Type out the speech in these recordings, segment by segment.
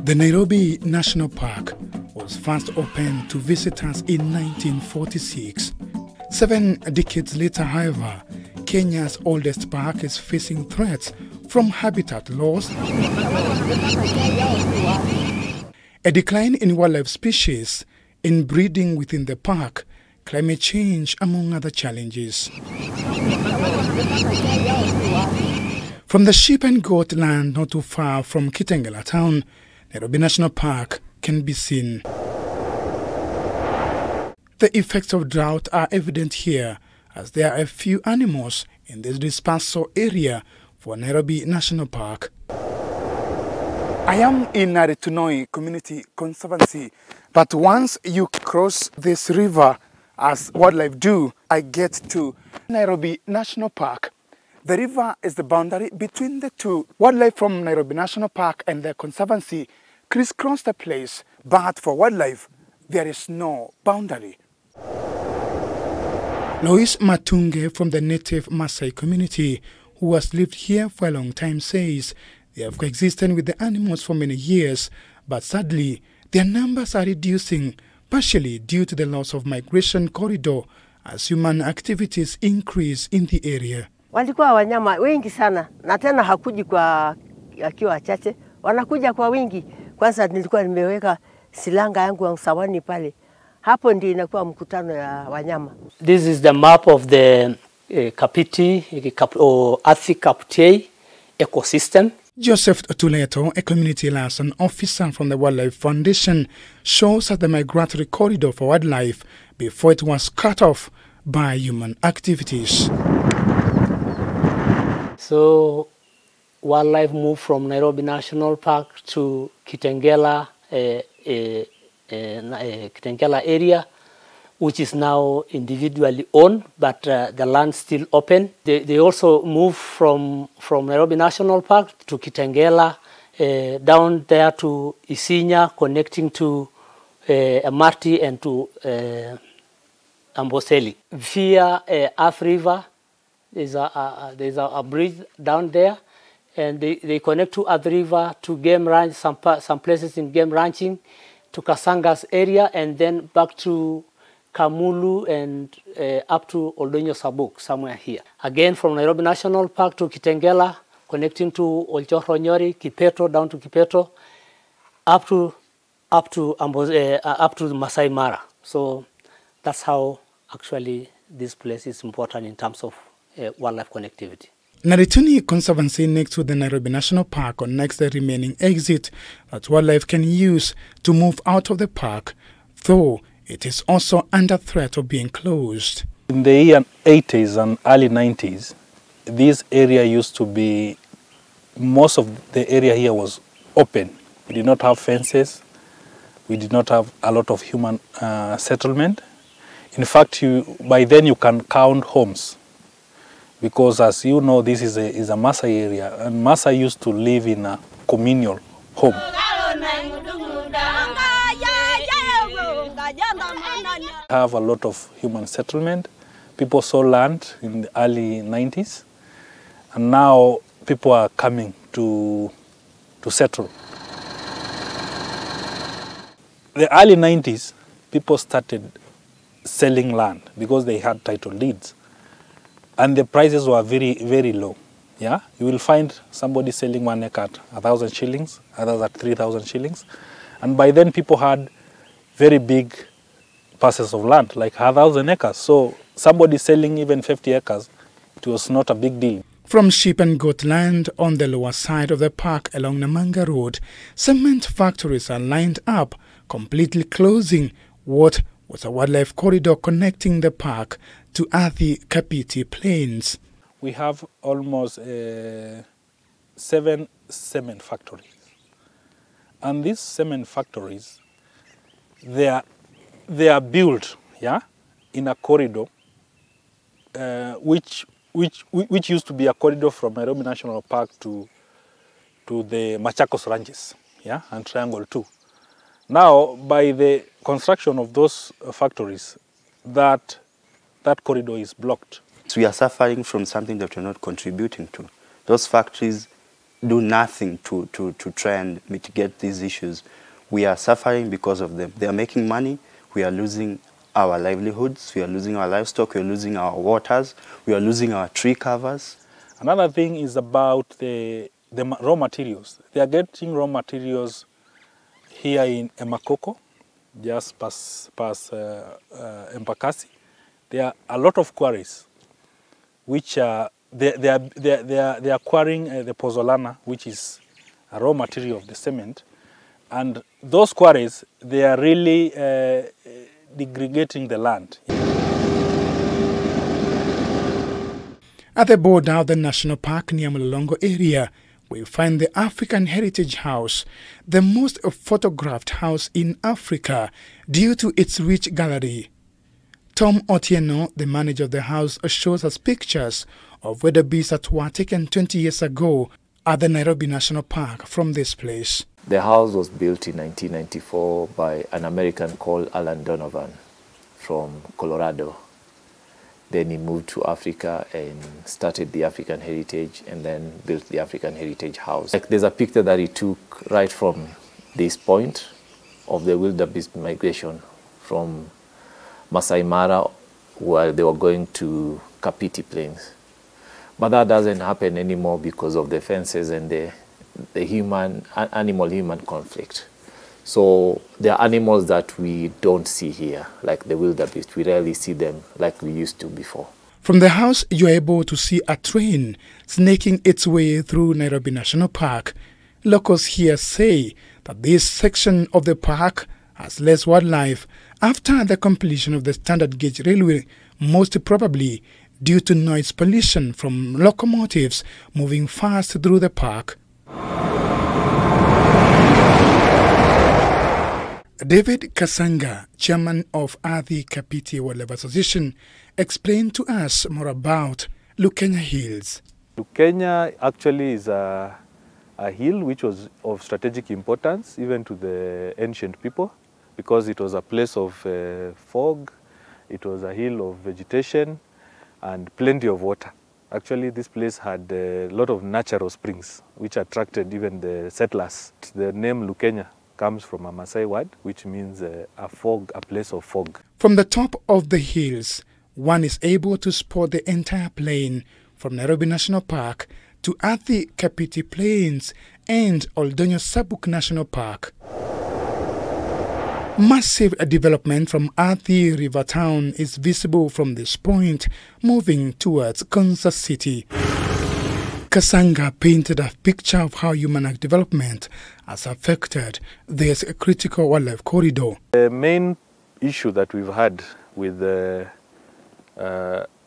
The Nairobi National Park was first opened to visitors in 1946. 7 decades later, however, Kenya's oldest park is facing threats from habitat loss, a decline in wildlife species, inbreeding within the park, climate change, among other challenges. From the sheep and goat land not too far from Kitengela town, Nairobi National Park can be seen. The effects of drought are evident here, as there are a few animals in this dispersal area for Nairobi National Park. I am in Nairobi Community Conservancy, but once you cross this river, as wildlife do, I get to Nairobi National Park. The river is the boundary between the two. Wildlife from Nairobi National Park and the Conservancy crisscross the place, but for wildlife, there is no boundary. Lois Matunge from the native Maasai community, who has lived here for a long time, says they have coexisted with the animals for many years, but sadly, their numbers are reducing, partially due to the loss of migration corridor as human activities increase in the area. Walikuwa wanyama wengi sana, na tena hakuji kwa akiwa wachache, wanakuja kwa wingi. Kwanza nilikuwa nimeweka silanga yangu ya msawani pale. Hapo ndio inakuwa mkutano ya wanyama. This is the map of the Kapiti or Athi Kapiti ecosystem. Joseph Tuleto, a community liaison officer from the Wildlife Foundation, shows us the migratory corridor for wildlife before it was cut off by human activities. So wildlife moved from Nairobi National Park to Kitengela, Kitengela area, which is now individually owned, but the land still open. They also moved from Nairobi National Park to Kitengela, down there to Isinya, connecting to Amarti and to Amboseli. Via Athi River, there's a bridge down there, and they connect to Athi River to game ranch, some places in game ranching, to Kasanga's area, and then back to Kamulu and up to Oldonyo Sabuk, somewhere here. Again, from Nairobi National Park to Kitengela, connecting to Olchohronyori, Kipeto, down to Kipeto, up to Masai Mara. So that's how actually this place is important in terms of wildlife connectivity. Nairobi Conservancy next to the Nairobi National Park connects the remaining exit that wildlife can use to move out of the park, though it is also under threat of being closed. In the 80s and early 90s, this area used to be, most of the area here was open. We did not have fences. We did not have a lot of human settlement. In fact, by then you can count homes, because as you know, this is a Maasai area, and Maasai used to live in a communal home. Have a lot of human settlement. People saw land in the early 90s, and now people are coming to settle. The early 90s, people started selling land because they had title deeds, and the prices were very, very low. Yeah, you will find somebody selling 1 acre at 1,000 shillings, others at 3,000 shillings, and by then people had very big parcels of land, like 1,000 acres. So somebody selling even 50 acres, it was not a big deal. From sheep and goat land on the lower side of the park along Mombasa Road, cement factories are lined up, completely closing what was a wildlife corridor connecting the park to Athi Kapiti plains. We have almost 7 cement factories. And these cement factories, they are built, yeah, in a corridor which used to be a corridor from Nairobi National Park to the Machakos ranches, yeah, and Triangle 2. Now, by the construction of those factories, that corridor is blocked. So we are suffering from something that we're not contributing to. Those factories do nothing to try and mitigate these issues. We are suffering because of them. They are making money. We are losing our livelihoods. We are losing our livestock. We are losing our waters. We are losing our tree covers. Another thing is about the raw materials. They are getting raw materials here in Emakoko, just past Embakasi. There are a lot of quarries, which they are quarrying the pozzolana, which is a raw material of the cement. And those quarries, they are really degrading the land. At the border of the national park near Mlolongo area, we find the African Heritage House, the most photographed house in Africa due to its rich gallery. Tom Otieno, the manager of the house, shows us pictures of wildebeest that were taken 20 years ago at the Nairobi National Park from this place. The house was built in 1994 by an American called Alan Donovan from Colorado. Then he moved to Africa and started the African Heritage and then built the African Heritage House. There's a picture that he took right from this point of the wildebeest migration from Masai Mara, where they were going to Kapiti Plains. But that doesn't happen anymore because of the fences and the animal-human conflict. So there are animals that we don't see here, like the wildebeest. We rarely see them like we used to before. From the house, you are able to see a train snaking its way through Nairobi National Park. Locals here say that this section of the park has less wildlife after the completion of the standard gauge railway, most probably due to noise pollution from locomotives moving fast through the park. David Kasanga, chairman of Athi Kapiti Wildlife Association, explained to us more about Lukenya Hills. Lukenya actually is a hill which was of strategic importance even to the ancient people, because it was a place of fog, it was a hill of vegetation and plenty of water. Actually, this place had a lot of natural springs which attracted even the settlers. The name Lukenya comes from a Maasai word which means a place of fog. From the top of the hills, one is able to spot the entire plain from Nairobi National Park to Athi Kapiti Plains and Oldonyo Sabuk National Park. Massive development from Athi River Town is visible from this point, moving towards Konza City. Kasanga painted a picture of how human development has affected this critical wildlife corridor. The main issue that we've had with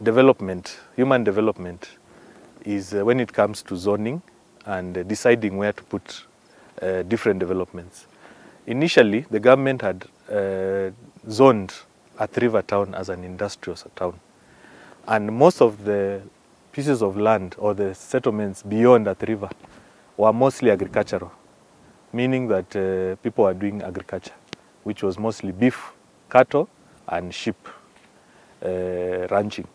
development, human development, is when it comes to zoning and deciding where to put different developments. Initially, the government had zoned Athi River Town as an industrial town, and most of the pieces of land or the settlements beyond Athi River were mostly agricultural, meaning that people were doing agriculture, which was mostly beef, cattle, and sheep ranching.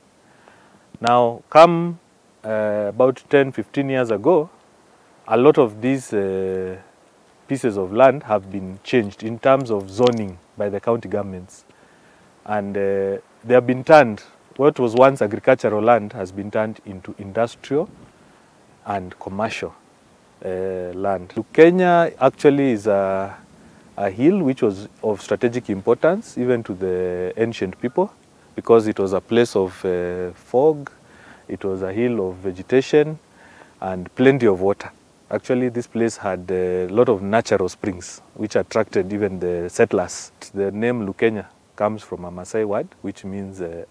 Now, come about 10-15 years ago, a lot of these pieces of land have been changed in terms of zoning by the county governments, and they have been turned. What was once agricultural land has been turned into industrial and commercial land. Lukenya actually is a hill which was of strategic importance even to the ancient people, because it was a place of fog, it was a hill of vegetation and plenty of water. Actually, this place had a lot of natural springs which attracted even the settlers. The name Lukenya comes from a Maasai word which means a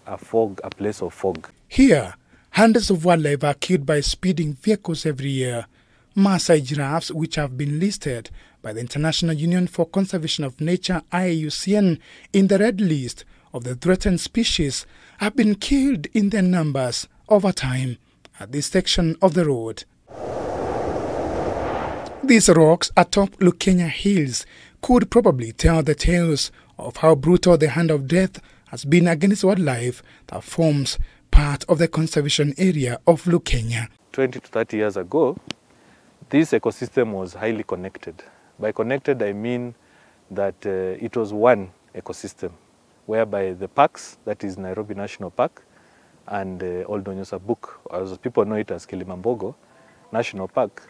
place of fog. Here, hundreds of wildlife are killed by speeding vehicles every year. Maasai giraffes, which have been listed by the International Union for Conservation of Nature (IUCN) in the red list of the threatened species, have been killed in their numbers over time at this section of the road. These rocks atop Lukenya Hills could probably tell the tales of how brutal the hand of death has been against wildlife that forms part of the conservation area of Lukenya. 20 to 30 years ago, this ecosystem was highly connected. By connected, I mean that it was one ecosystem, whereby the parks, that is Nairobi National Park, and Old Donyosa Book, as people know it as Kilimambogo National Park,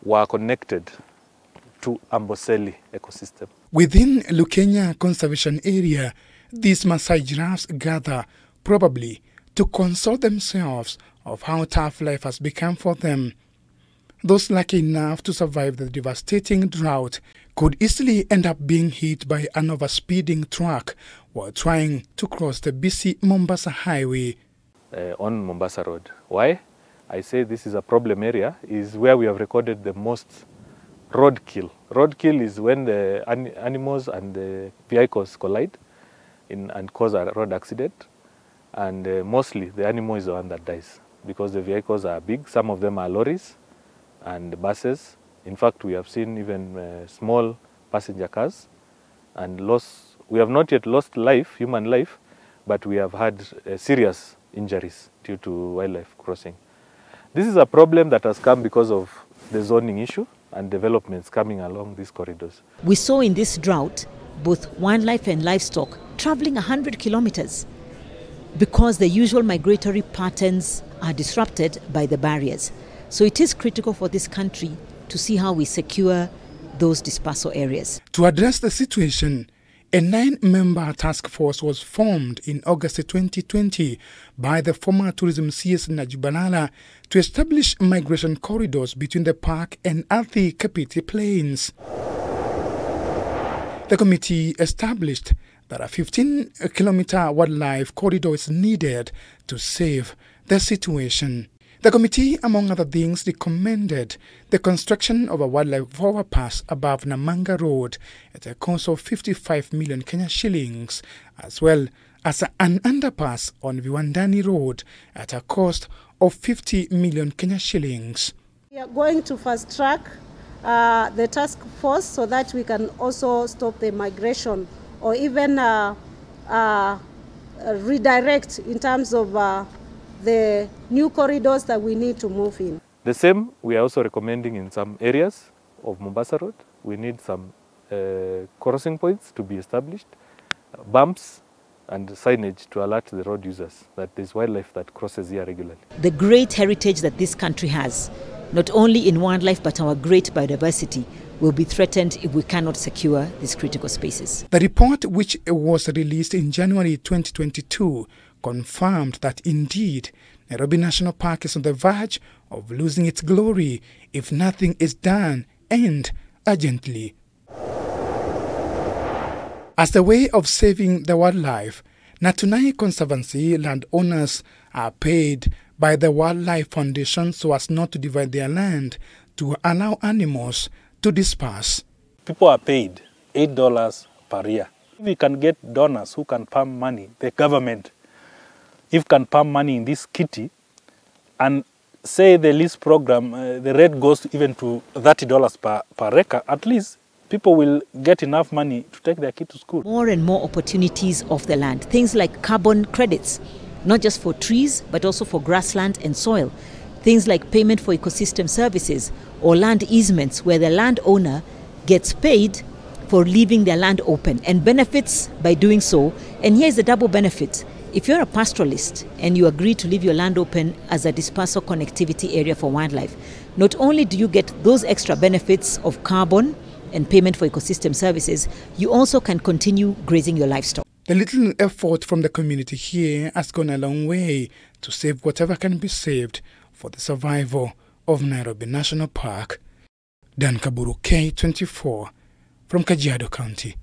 were connected to Amboseli ecosystem. Within Lukenya Conservation Area, these Maasai giraffes gather, probably to console themselves of how tough life has become for them. Those lucky enough to survive the devastating drought could easily end up being hit by an overspeeding truck while trying to cross the busy Mombasa highway. On Mombasa Road. Why? I say this is a problem area, is where we have recorded the most roadkill. Roadkill is when the animals and the vehicles collide and cause a road accident. And mostly the animal is the one that dies because the vehicles are big. Some of them are lorries and buses. In fact, we have seen even small passenger cars and we have not yet lost life, human life, but we have had serious injuries due to wildlife crossing. This is a problem that has come because of the zoning issue and developments coming along these corridors. We saw in this drought both wildlife and livestock traveling 100 kilometers because the usual migratory patterns are disrupted by the barriers. So it is critical for this country to see how we secure those dispersal areas. To address the situation, a 9-member task force was formed in August 2020 by the former tourism CS Najubalala to establish migration corridors between the park and Athi Kapiti plains. The committee established that a 15-kilometer wildlife corridor is needed to save the situation. The committee, among other things, recommended the construction of a wildlife overpass above Namanga Road at a cost of 55 million Kenya shillings, as well as an underpass on Viwandani Road at a cost of 50 million Kenya shillings. We are going to fast track the task force so that we can also stop the migration or even redirect in terms of the new corridors that we need to move in. The same, we are also recommending in some areas of Mombasa Road, we need some crossing points to be established, bumps and signage to alert the road users that there's wildlife that crosses here regularly. The great heritage that this country has, not only in wildlife but our great biodiversity, will be threatened if we cannot secure these critical spaces. The report, which was released in January 2022, confirmed that indeed Nairobi National Park is on the verge of losing its glory if nothing is done, and urgently. As a way of saving the wildlife, Natunai Conservancy landowners are paid by the Wildlife Foundation so as not to divide their land to allow animals to disperse. People are paid $8 per year. If we can get donors who can pump money, the government, if can pump money in this kitty, and say the lease program, the rate goes even to $30 per acre, at least people will get enough money to take their kid to school. More and more opportunities of the land, things like carbon credits, not just for trees, but also for grassland and soil. Things like payment for ecosystem services or land easements where the landowner gets paid for leaving their land open and benefits by doing so. And here's the double benefit. If you're a pastoralist and you agree to leave your land open as a dispersal connectivity area for wildlife, not only do you get those extra benefits of carbon and payment for ecosystem services, you also can continue grazing your livestock. The little effort from the community here has gone a long way to save whatever can be saved for the survival of Nairobi National Park. Dan Kaburu, K24, from Kajiado County.